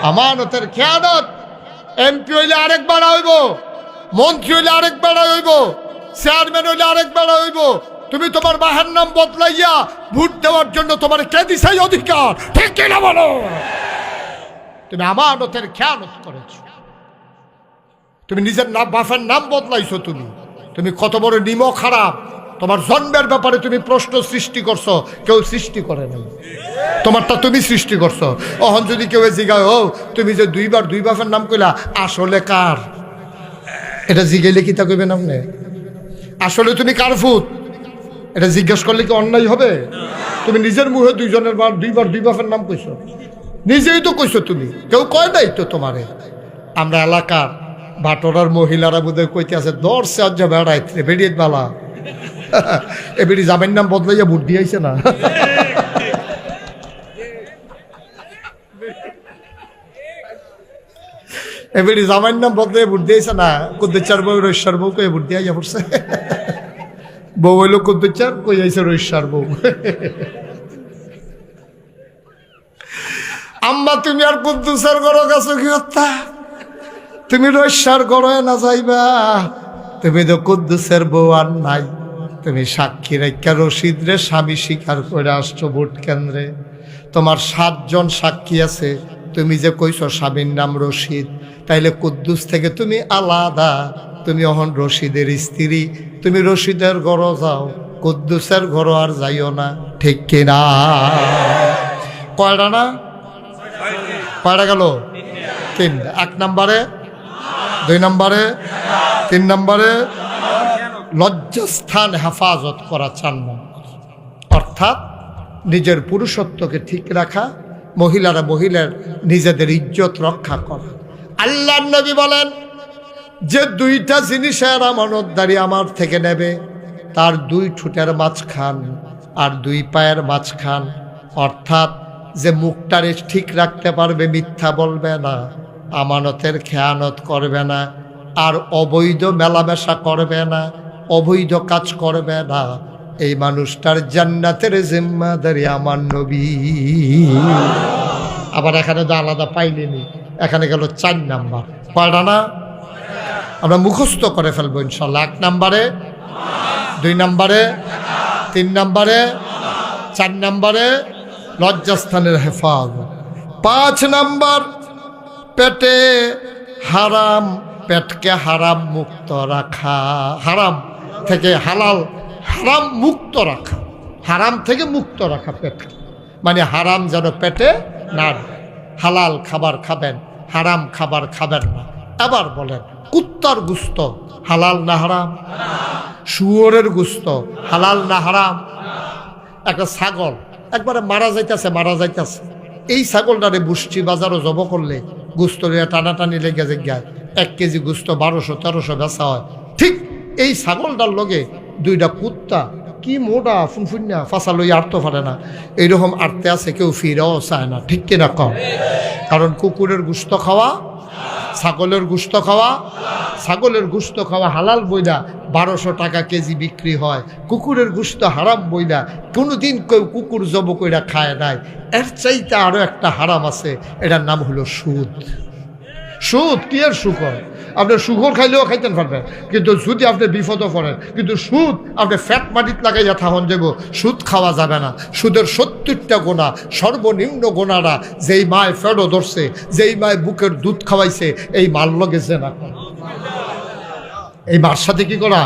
আমানতের খেয়ানত। এমপি হইলে আরেকবার হইব, মন্ত্রী হইলে আরেকবার হইব, চেয়ারম্যান হইলে আরেকবার হইব। তুমি তোমার বাহার নাম বদলাইয়া ভোট দেওয়ার জন্য তোমার কে দিছে অধিকার? ঠিক কিনা বলো? তুমি আমানতের খেয়ানত করেছো। তুমি নিজের নাম বাপের নাম বদলাইছো। তুমি কত বড় নিমক খারাপ। তোমার জন্মের ব্যাপারে তুমি প্রশ্ন সৃষ্টি করছো, কেউ সৃষ্টি করে নাই। তোমারটা তুমি সৃষ্টি করছো। অহন যদি কেউ জিগায়, ও তুমি যে দুইবার দুই বাপের নাম কইলা, আসলে কার? এটা জিগাইলে কি তা কইবেন আপনি? আসলে তুমি কার ফুত? এটা জিজ্ঞেস করলে কি অন্যায় হবে? তুমি নিজের মুখে দুইবার দুই বাপের নাম কইছো, নিজেই তো কইছো তুমি, কেউ কয় নাই তো তোমারে। আমরা এলাকার ভাটোরার মহিলারা বোধহয় কইতে আছে, দর্শে আজ বেড়াইতে বেরিয়ে বালা এ বেরি জামের নাম বদলাইয়া ভোট দিয়েছে না। এবারে জামাইয়ের নাম বদলাইয়া ভোট দিয়েছে না। কুদ্দুচার বউ রৈশ্বর বউ কয়ে ভোট দিয়া পড়ছে। বউ হইল কুদ্দুচার, কই আইছে রৈশ্বর বউ। আম্মা তুমি আর কুদ্দুসের ঘর গেছো কি হত্যা? তুমি রৈশ্বর গড়ে না যাইবা। তুমি তো কুদ্দুসের বউ আর নাই। তুমি সাক্ষী রেখা রশিদ রে স্বামী স্বীকার করে আসছো ভোট কেন্দ্রে। তোমার 7 জন সাক্ষী আছে। তুমি যে কইছো স্বামীর নাম রশিদ, তাইলে কুদ্দুস থেকে তুমি আলাদা। তুমি অহন রশিদের স্ত্রী। তুমি রশিদের ঘর যাও, কুদ্দুসের ঘর আর যাইও না। ঠিক কিনা? কয়টা না? কয়টা গেল? 3। 1 নম্বরে, 2 নম্বরে, 3 নম্বরে লজ্জাস্থান হেফাজত করা 4 নম্বর। অর্থাৎ নিজের পুরুষত্বকে ঠিক রাখা, মহিলার নিজেদের ইজ্জত রক্ষা করা। আল্লাহর নবী বলেন, যে 2টা জিনিসের আমানতদারি আমার থেকে নেবে, তার 2 ঠোঁটের মাঝখান আর 2 পায়ের মাঝখান, অর্থাৎ যে মুখটারে ঠিক রাখতে পারবে, মিথ্যা বলবে না, আমানতের খেয়ানত করবে না, আর অবৈধ মেলামেশা করবে না, অবৈধ কাজ করবে না, এই মানুষটার জান্নাতের জিম্মাদারি আমার নবী। আবার এখানে তো আলাদা পাইলেনি, এখানে গেল 4 নাম্বার। কয়টা না? আমরা মুখস্থ করে ফেলবো ইনশাল্লাহ। 1 নম্বরে, 2 নম্বরে, 3 নম্বরে, 4 নম্বরে লজ্জাস্থানের হেফাজত। 5 নম্বর, পেটে হারাম, পেটকে হারাম মুক্ত রাখা, হারাম থেকে হালাল, হারাম মুক্ত রাখা, হারাম থেকে মুক্ত রাখা পেটকে, মানে হারাম যেন পেটে না। হালাল খাবার খাবেন, হারাম খাবার খাবেন না। আবার বলেন, কুত্তার গুস্ত হালাল না হারাম? শুয়োরের গুস্ত হালাল না হারাম? একটা ছাগল একবারে মারা যাইতেছে, এই ছাগলটারে বুষ্টি বাজারও জব করলে গুস্ত টানাটানি লেগে যায়, 1 কেজি গুস্ত 1200-1300 বেচা হয়। ঠিক এই ছাগলটার লগে 2টা কুত্তা কি মোটা ফুনফুন্না ফাঁসা লই আটতে পারে না, এইরকম আটতে আছে, কেউ ফিরেও চায় না। ঠিক কিনা কম? কারণ কুকুরের গুস্ত খাওয়া, ছাগলের গুস্ত খাওয়া, ছাগলের গুস্ত খাওয়া হালাল বইলা 1200 টাকা কেজি বিক্রি হয়। কুকুরের গুস্ত হারাম বইলা কোনোদিন কেউ কুকুর জব কইরা খায় নাই। এর চাইতে আরও একটা হারাম আছে, এটার নাম হলো সুদ। সুদ কি আর শুকর? আপনি শুকর খাইলেও খাইতেন পারবেন, কিন্তু যদি আপনি বিপদও পড়েন, কিন্তু সুদ আপনি ফ্যাট মাটিত লাগাইয়া থাকুন যাব, সুদ খাওয়া যাবে না। সুদের 70টা গোনা, সর্বনিম্ন গোনারা যেই মায় ফেডো ধরছে, যেই মায় বুকের দুধ খাওয়াইছে, এই মার লগে না, এই মার সাথে কি করা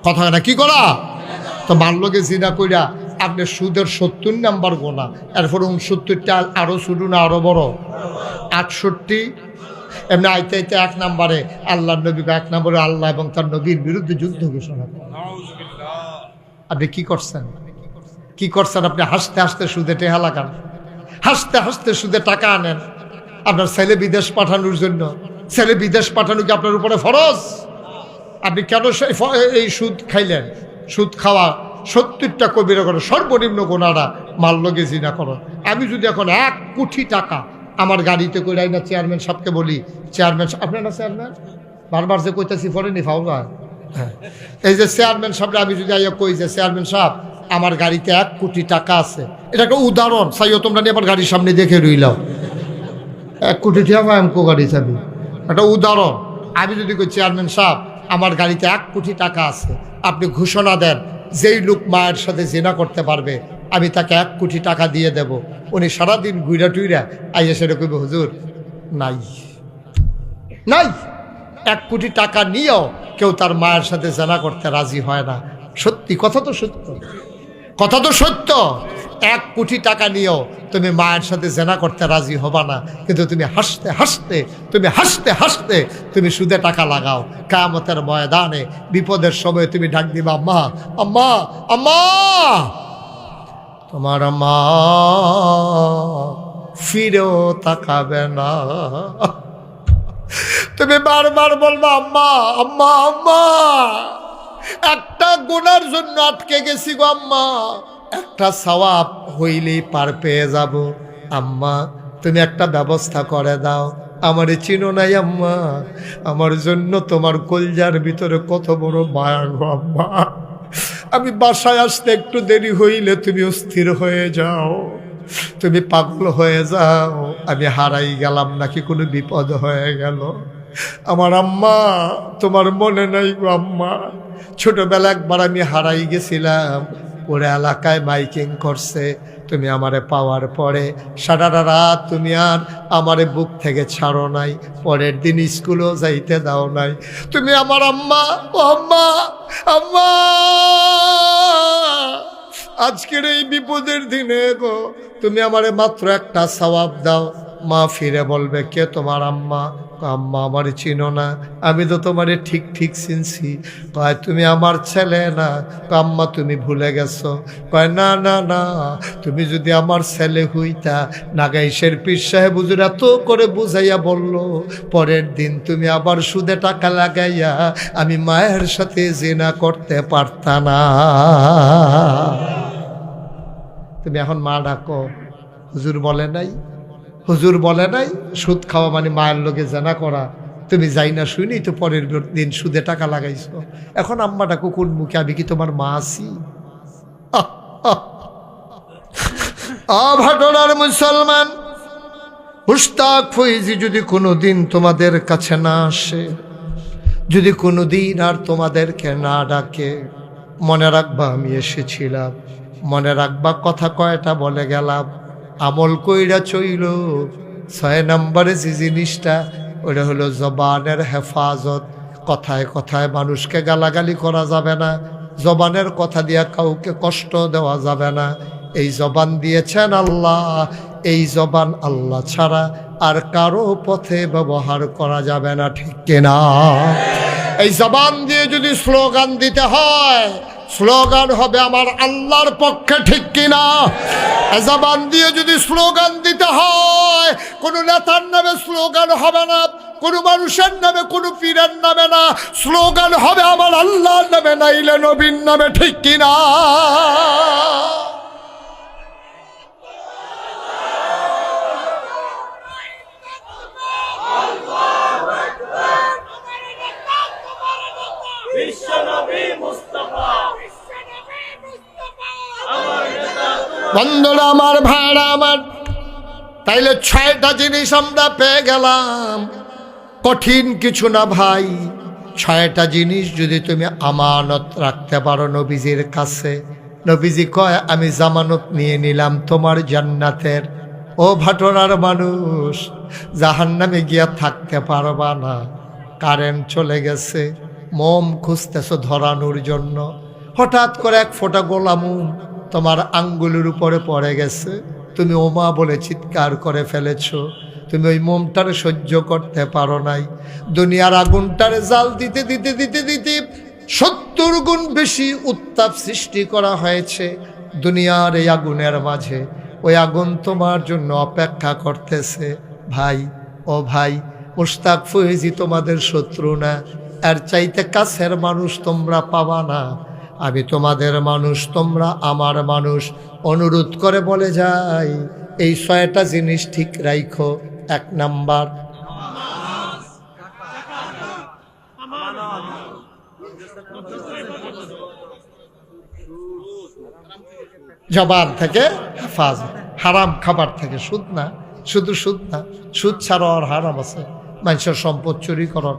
কথা না, কি করা? তো মার লগে জিনা কইরা আপনি সুদের 70 নাম্বার গোনা, এরপর 69টা আরো শুরু না আরো বড় 68। এমনি আইতে 1 নম্বরে আল্লাহ নবীকে, 1 নম্বরে আল্লাহ এবং তার নবীর বিরুদ্ধে যুদ্ধ ঘোষণা করেন। আপনি কি করছেন? আপনি হাসতে হাসতে সুদে টেহা লাগান, হাসতে হাসতে সুদে টাকা আনেন আপনার ছেলে বিদেশ পাঠানোর জন্য। ছেলে বিদেশ পাঠানো কি আপনার উপরে ফরজ? আপনি কেন এই সুদ খাইলেন? সুদ খাওয়া 70টা কবিরা করে, সর্বনিম্ন গোনাটা মাল লগে জিনা করো। আমি যদি এখন 1 কোটি টাকা আমার গাড়িতে করে না, চেয়ারম্যান সাহেবকে বলি, চেয়ারম্যান আপনার না চেয়ারম্যান বারবার যে কইতেছি ফরেনি ফাউলা, হ্যাঁ, এই যে চেয়ারম্যান সাহেব, আমি যদি আইয়া কই যে চেয়ারম্যান সাহেব আমার গাড়িতে 1 কোটি টাকা আছে, এটা একটা উদাহরণ চাইও, তোমরা নিয়ে আমার গাড়ির সামনে দেখে রইলাম। 1 কোটি টাকা আমকো গাড়ি চাবি। একটা উদাহরণ, আমি যদি কই চেয়ারম্যান সাহেব আমার গাড়িতে 1 কোটি টাকা আছে, আপনি ঘোষণা দেন যেই লোক মায়ের সাথে জিনা করতে পারবে আমি তাকে 1 কোটি টাকা দিয়ে দেব। উনি সারাদিন ঘুরা টুইরা আইয়া সেটা কইবে হুজুর নাই নাই। 1 কোটি টাকা নিয়েও কেউ তার মায়ের সাথে জেনা করতে রাজি হয় না। সত্যি কথা তো সত্য, কথা তো সত্য। 1 কোটি টাকা নিয়েও তুমি মায়ের সাথে জেনা করতে রাজি হবা না, কিন্তু তুমি হাসতে হাসতে তুমি সুদে টাকা লাগাও। কিয়ামতের ময়দানে বিপদের সময় তুমি ডাক দিবা আম্মা আম্মা আম্মা, তোমার মা ফিরেও তাকাবে না। তুমি বারবার বলবা আম্মা আম্মা আম্মা, একটা গুনার জন্য আটকে গেছি গো আম্মা, একটা সওয়াব হইলেই পার পেয়ে যাব। আম্মা তুমি একটা ব্যবস্থা করে দাও, আমারে চিনো নাই আম্মা, আমার জন্য তোমার কলজার ভিতরে কত বড় মায়া গো আম্মা। আমি বাসায় আসতে একটু দেরি হইলে তুমি অস্থির হয়ে যাও, তুমি পাগল হয়ে যাও, আমি হারাই গেলাম নাকি কোনো বিপদ হয়ে গেল। আমার আম্মা তোমার মনে নাই গো আম্মা, ছোটবেলা একবার আমি হারাই গেছিলাম, ওরা এলাকায় মাইকিং করছে, তুমি আমারে পাওয়ার পরে সারা রাত তুমি আর আমারে বুক থেকে ছাড়ো নাই, পরের দিন স্কুলেও যাইতে দাও নাই। তুমি আমার আম্মা, ও আম্মা আম্মা, আজকের এই বিপদের দিনে গো তুমি আমারে মাত্র একটা সওয়াব দাও। মা ফিরে বলবে কে তোমার আম্মা? আম্মা আমার চিনো না, আমি তো তোমারে ঠিক ঠিক চিনছি। কয় তুমি আমার ছেলে না? আম্মা তুমি ভুলে গেছো। কয় না না না, তুমি যদি আমার ছেলে হইতা, নাগাইশের পীর সাহেব হুজুর এত করে বুঝাইয়া বলল, পরের দিন তুমি আবার সুদে টাকা লাগাইয়া আমি মায়ের সাথে জিনা করতে পারতা না। তুমি এখন মা ডাকো, হুজুর বলে নাই, হুজুর বলে নাই সুদ খাওয়া মানে মায়ের লোকে জানা করা। তুমি যাই না শুনি তো পরের দিন সুদে টাকা লাগাইছো। এখন আম্মাটা কোন মুখে, আমি কি তোমার মা আছি? ভাটনার মুসলমান, মুশতাক ফৈজি যদি কোনোদিন তোমাদের কাছে না আসে, যদি কোনোদিন আর তোমাদেরকে না ডাকে, মনে রাখবা আমি এসেছিলাম, মনে রাখবা কথা কয়টা বলে গেলাম, আমল কইরা চইল। 6 নম্বরে যে জিনিসটা, ওটা হলো জবানের হেফাজত। কথায় কথায় মানুষকে গালাগালি করা যাবে না, জবানের কথা দিয়া কাউকে কষ্ট দেওয়া যাবে না। এই জবান দিয়েছেন আল্লাহ, এই জবান আল্লাহ ছাড়া আর কারো পথে ব্যবহার করা যাবে না, ঠিক কিনা? এই জবান দিয়ে যদি স্লোগান দিতে হয়, স্লোগান হবে আমার আল্লাহর পক্ষে, ঠিক কিনা? জবান দিয়ে যদি স্লোগান দিতে হয়, কোনো নেতার নামে স্লোগান হবে না, কোনো মানুষের নামে, কোনো পীরের নামে না, স্লোগান হবে আমার আল্লাহর নামে, নাইলে নবীর নামে, ঠিক কিনা? বন্ধুরা আমার, ভাইরা আমার, তাইলে 6টা জিনিস আমরা পেয়ে গেলাম। কঠিন কিছু না ভাই, 6টা জিনিস যদি তুমি আমানত রাখতে পারো নবীজির কাছে, নবীজি কয় আমি জামানত নিয়ে নিলাম তোমার জান্নাতের। ও ভাটনার মানুষ, জাহান্নামে গিয়া থাকতে পারবা না। কারেন্ট চলে গেছে, মোম খুঁজতেছো ধরানোর জন্য, হঠাৎ করে 1 ফোঁটা গোলামুম তোমার আঙ্গুলের উপরে পড়ে গেছে, তুমি ওমা বলে চিৎকার করে ফেলেছো। তুমি ওই মোমটারে সহ্য করতে পারো নাই। দুনিয়ার আগুনটারে জাল দিতে দিতে দিতে দিতে 70 গুণ বেশি উত্তাপ সৃষ্টি করা হয়েছে দুনিয়ার এই আগুনের মাঝে। ওই আগুন তোমার জন্য অপেক্ষা করতেছে। ভাই, ও ভাই, মুশতাক ফৈজি তোমাদের শত্রু না, এর চাইতে কাছের মানুষ তোমরা পাবা না। আমি তোমাদের মানুষ, তোমরা আমার মানুষ। অনুরোধ করে বলে যাই, এই 6টা জিনিস ঠিক রাখো। 1 নাম্বার, জবান থেকে হেফাজত, হারাম খাবার থেকে, সুদ না, শুধু সুদ না, সুদ ছাড়াও আর হারাম আছে। মানুষের সম্পদ চুরি করার,